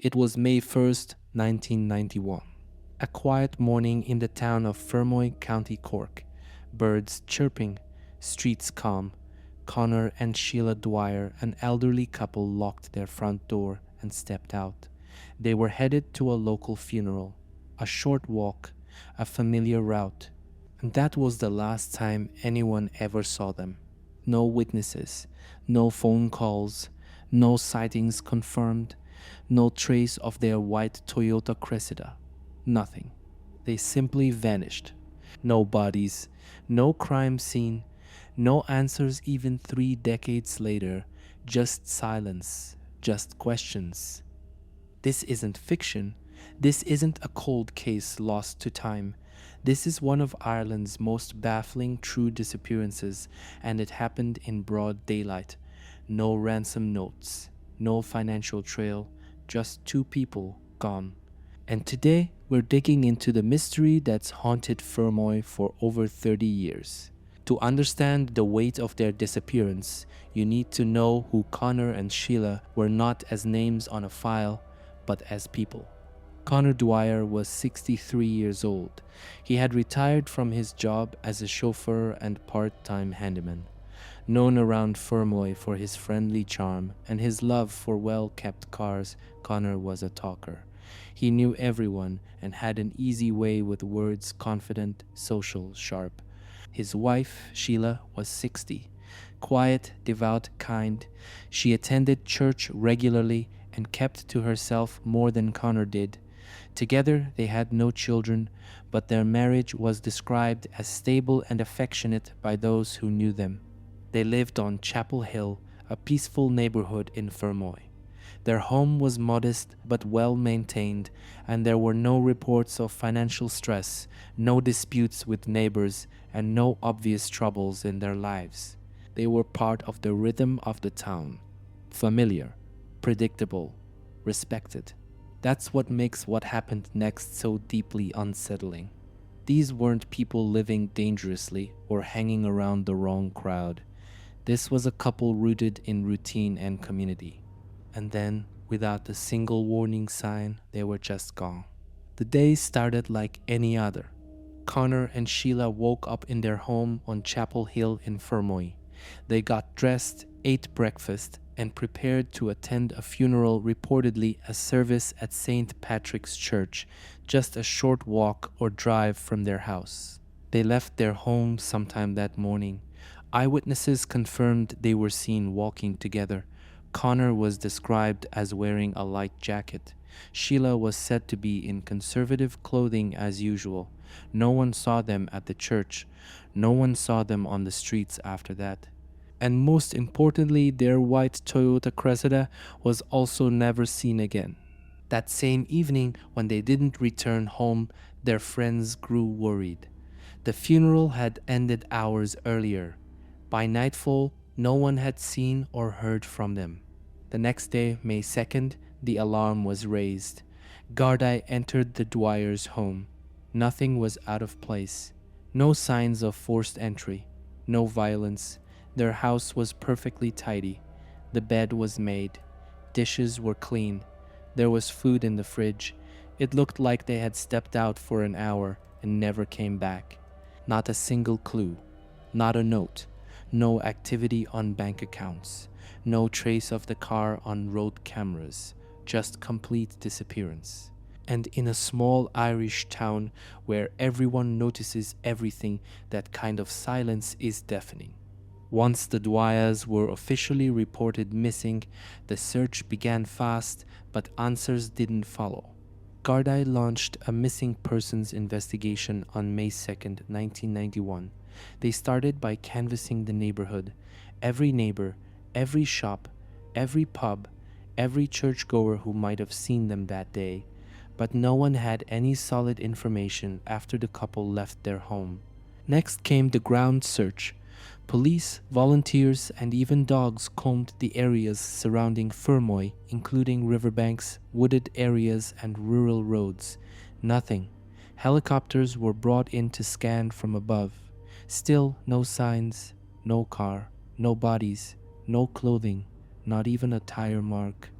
It was May 1st, 1991. A quiet morning in the town of Fermoy, County Cork. Birds chirping, streets calm. Conor and Sheila Dwyer, an elderly couple, locked their front door and stepped out. They were headed to a local funeral. A short walk, a familiar route. And that was the last time anyone ever saw them. No witnesses, no phone calls, no sightings confirmed, no trace of their white Toyota Cressida. Nothing. They simply vanished. No bodies, no crime scene, no answers even 3 decades later, just silence, just questions. This isn't fiction. This isn't a cold case lost to time. This is one of Ireland's most baffling true disappearances, and it happened in broad daylight. No ransom notes, no financial trail, just two people gone. And today, we're digging into the mystery that's haunted Fermoy for over 30 years. To understand the weight of their disappearance, you need to know who Conor and Sheila were, not as names on a file, but as people. Conor Dwyer was 63 years old. He had retired from his job as a chauffeur and part-time handyman. Known around Fermoy for his friendly charm and his love for well-kept cars, Conor was a talker. He knew everyone and had an easy way with words, confident, social, sharp. His wife, Sheila, was 60. Quiet, devout, kind. She attended church regularly and kept to herself more than Conor did. Together, they had no children, but their marriage was described as stable and affectionate by those who knew them. They lived on Chapel Hill, a peaceful neighborhood in Fermoy. Their home was modest but well maintained, and there were no reports of financial stress, no disputes with neighbors, and no obvious troubles in their lives. They were part of the rhythm of the town. Familiar, predictable, respected. That's what makes what happened next so deeply unsettling. These weren't people living dangerously or hanging around the wrong crowd. This was a couple rooted in routine and community. And then, without a single warning sign, they were just gone. The day started like any other. Conor and Sheila woke up in their home on Chapel Hill in Fermoy. They got dressed, ate breakfast, and prepared to attend a funeral, reportedly a service at St. Patrick's Church, just a short walk or drive from their house. They left their home sometime that morning. Eyewitnesses confirmed they were seen walking together. Conor was described as wearing a light jacket. Sheila was said to be in conservative clothing as usual. No one saw them at the church. No one saw them on the streets after that. And most importantly, their white Toyota Cressida was also never seen again. That same evening, when they didn't return home, their friends grew worried. The funeral had ended hours earlier. By nightfall, no one had seen or heard from them. The next day, May 2nd, the alarm was raised. Gardaí entered the Dwyers' home. Nothing was out of place. No signs of forced entry. No violence. Their house was perfectly tidy. The bed was made. Dishes were clean. There was food in the fridge. It looked like they had stepped out for an hour and never came back. Not a single clue. Not a note. No activity on bank accounts. No trace of the car on road cameras. Just complete disappearance. And in a small Irish town where everyone notices everything, that kind of silence is deafening. Once the Dwyers were officially reported missing, the search began fast, but answers didn't follow. Gardaí launched a missing persons investigation on May 2nd, 1991. They started by canvassing the neighborhood. Every neighbor, every shop, every pub, every churchgoer who might have seen them that day. But no one had any solid information after the couple left their home. Next came the ground search. Police, volunteers, and even dogs combed the areas surrounding Fermoy, including riverbanks, wooded areas, and rural roads. Nothing. Helicopters were brought in to scan from above. Still no signs, no car, no bodies, no clothing, not even a tire mark.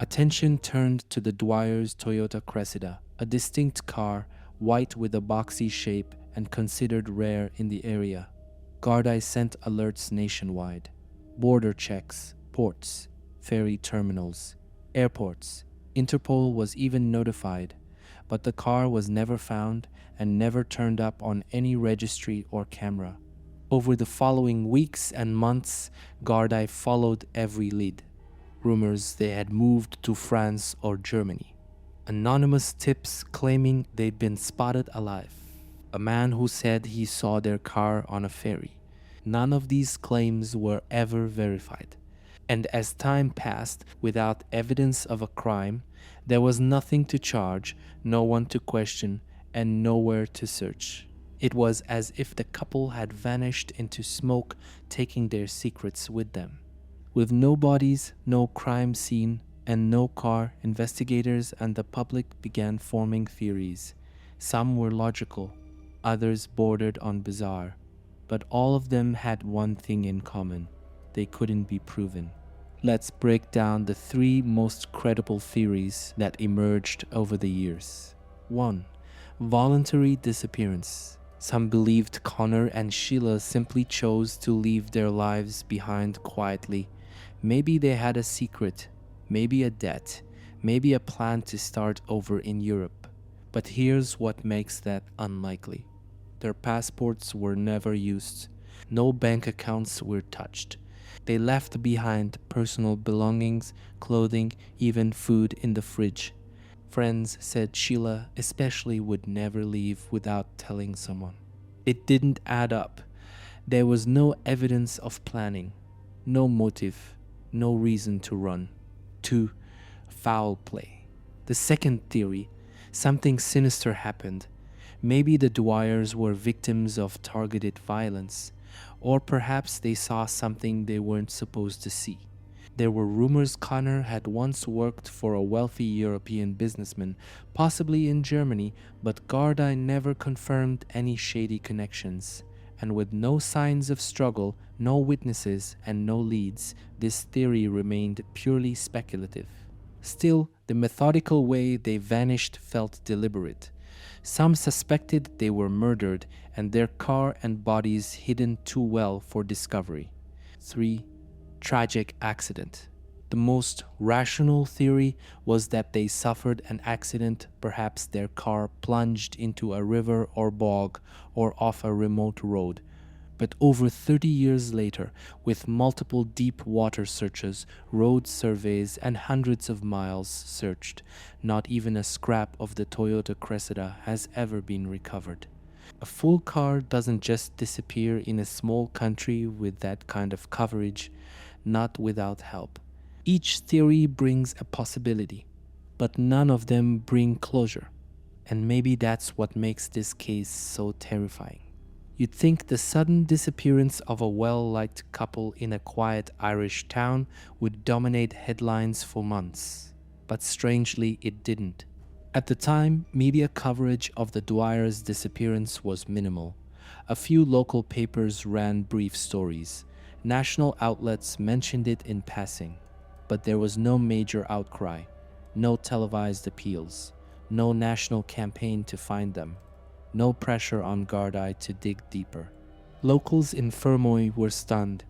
Attention turned to the Dwyer's Toyota Cressida, a distinct car, white with a boxy shape and considered rare in the area. Gardaí sent alerts nationwide. Border checks, ports, ferry terminals, airports. Interpol was even notified, but the car was never found and never turned up on any registry or camera. Over the following weeks and months, Gardaí followed every lead. Rumors they had moved to France or Germany. Anonymous tips claiming they'd been spotted alive. A man who said he saw their car on a ferry. None of these claims were ever verified. And as time passed without evidence of a crime, there was nothing to charge, no one to question, and nowhere to search. It was as if the couple had vanished into smoke, taking their secrets with them. With no bodies, no crime scene, and no car, investigators and the public began forming theories. Some were logical, others bordered on bizarre, but all of them had one thing in common: they couldn't be proven. Let's break down the three most credible theories that emerged over the years. 1. Voluntary disappearance. Some believed Conor and Sheila simply chose to leave their lives behind quietly. Maybe they had a secret, maybe a debt, maybe a plan to start over in Europe. But here's what makes that unlikely. Their passports were never used. No bank accounts were touched. They left behind personal belongings, clothing, even food in the fridge. Friends said Sheila especially would never leave without telling someone. It didn't add up. There was no evidence of planning, no motive, no reason to run. 2. Foul play. The second theory, something sinister happened. Maybe the Dwyers were victims of targeted violence, or perhaps they saw something they weren't supposed to see. There were rumors Conor had once worked for a wealthy European businessman, possibly in Germany, but Gardaí never confirmed any shady connections. And with no signs of struggle, no witnesses, and no leads, this theory remained purely speculative. Still, the methodical way they vanished felt deliberate. Some suspected they were murdered and their car and bodies hidden too well for discovery. 3. Tragic accident. The most rational theory was that they suffered an accident, perhaps their car plunged into a river or bog or off a remote road. But over 30 years later, with multiple deep water searches, road surveys, and hundreds of miles searched, not even a scrap of the Toyota Cressida has ever been recovered. A full car doesn't just disappear in a small country with that kind of coverage, not without help. Each theory brings a possibility, but none of them bring closure. And maybe that's what makes this case so terrifying. You'd think the sudden disappearance of a well-liked couple in a quiet Irish town would dominate headlines for months, but strangely it didn't. At the time, media coverage of the Dwyer's disappearance was minimal. A few local papers ran brief stories. National outlets mentioned it in passing, but there was no major outcry, no televised appeals, no national campaign to find them, no pressure on Gardaí to dig deeper. Locals in Fermoy were stunned.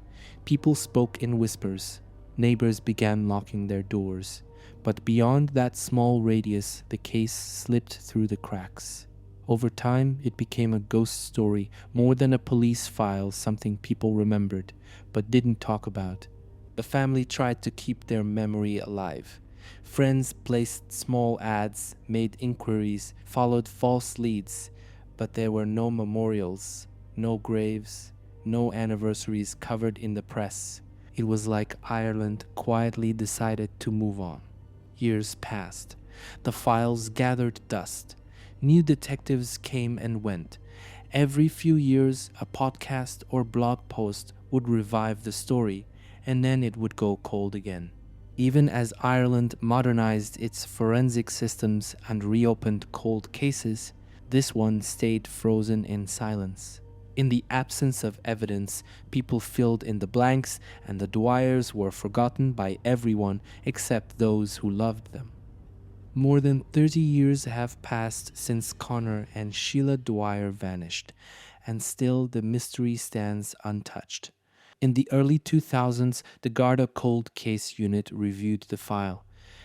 People spoke in whispers. Neighbors began locking their doors. But beyond that small radius, the case slipped through the cracks. Over time, it became a ghost story, more than a police file, something people remembered, but didn't talk about. The family tried to keep their memory alive. Friends placed small ads, made inquiries, followed false leads, but there were no memorials, no graves, no anniversaries covered in the press. It was like Ireland quietly decided to move on. Years passed. The files gathered dust. New detectives came and went. Every few years, a podcast or blog post would revive the story, and then it would go cold again. Even as Ireland modernized its forensic systems and reopened cold cases, this one stayed frozen in silence. In the absence of evidence, people filled in the blanks, and the Dwyers were forgotten by everyone except those who loved them. More than 30 years have passed since Conor and Sheila Dwyer vanished, and still the mystery stands untouched. In the early 2000s, the Garda Cold Case Unit reviewed the file.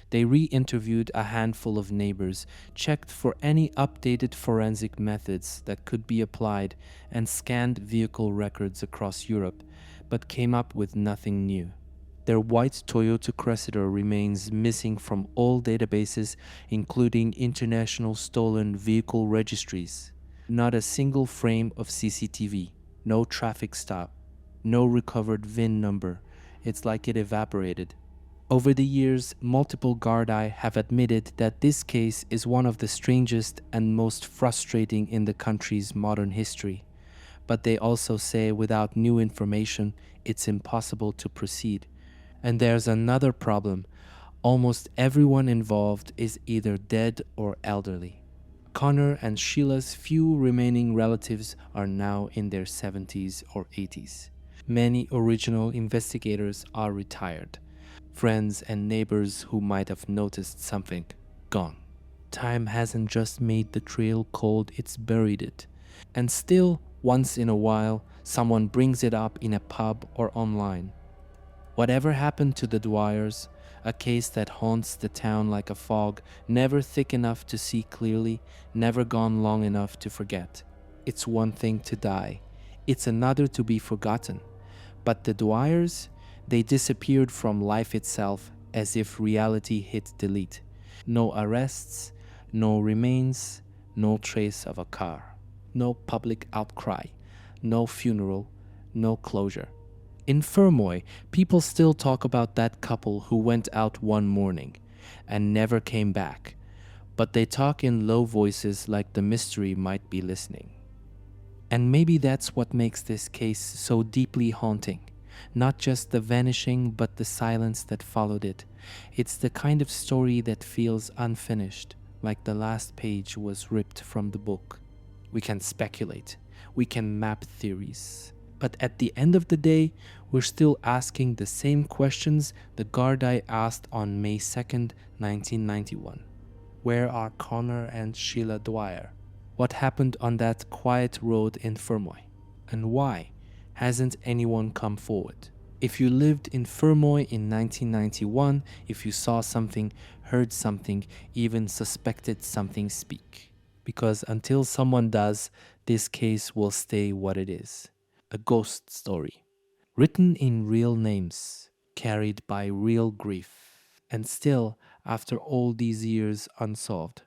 They re interviewed a handful of neighbors, checked for any updated forensic methods that could be applied, and scanned vehicle records across Europe, but came up with nothing new. Their white Toyota Cressida remains missing from all databases, including international stolen vehicle registries. Not a single frame of CCTV, no traffic stop, no recovered VIN number. It's like it evaporated. Over the years, multiple Gardaí have admitted that this case is one of the strangest and most frustrating in the country's modern history. But they also say without new information, it's impossible to proceed. And there's another problem. Almost everyone involved is either dead or elderly. Conor and Sheila's few remaining relatives are now in their 70s or 80s. Many original investigators are retired. Friends and neighbors who might have noticed something, gone. Time hasn't just made the trail cold, it's buried it. And still, once in a while, someone brings it up in a pub or online. Whatever happened to the Dwyers, a case that haunts the town like a fog, never thick enough to see clearly, never gone long enough to forget. It's one thing to die, it's another to be forgotten. But the Dwyers, they disappeared from life itself as if reality hit delete. No arrests, no remains, no trace of a car, no public outcry, no funeral, no closure. In Fermoy, people still talk about that couple who went out one morning and never came back, but they talk in low voices like the mystery might be listening. And maybe that's what makes this case so deeply haunting. Not just the vanishing, but the silence that followed it. It's the kind of story that feels unfinished, like the last page was ripped from the book. We can speculate, we can map theories. But at the end of the day, we're still asking the same questions the Gardaí asked on May 2nd, 1991. Where are Conor and Sheila Dwyer? What happened on that quiet road in Fermoy? And why hasn't anyone come forward? If you lived in Fermoy in 1991, if you saw something, heard something, even suspected something, speak. Because until someone does, this case will stay what it is. A ghost story. Written in real names, carried by real grief, and still, after all these years, unsolved.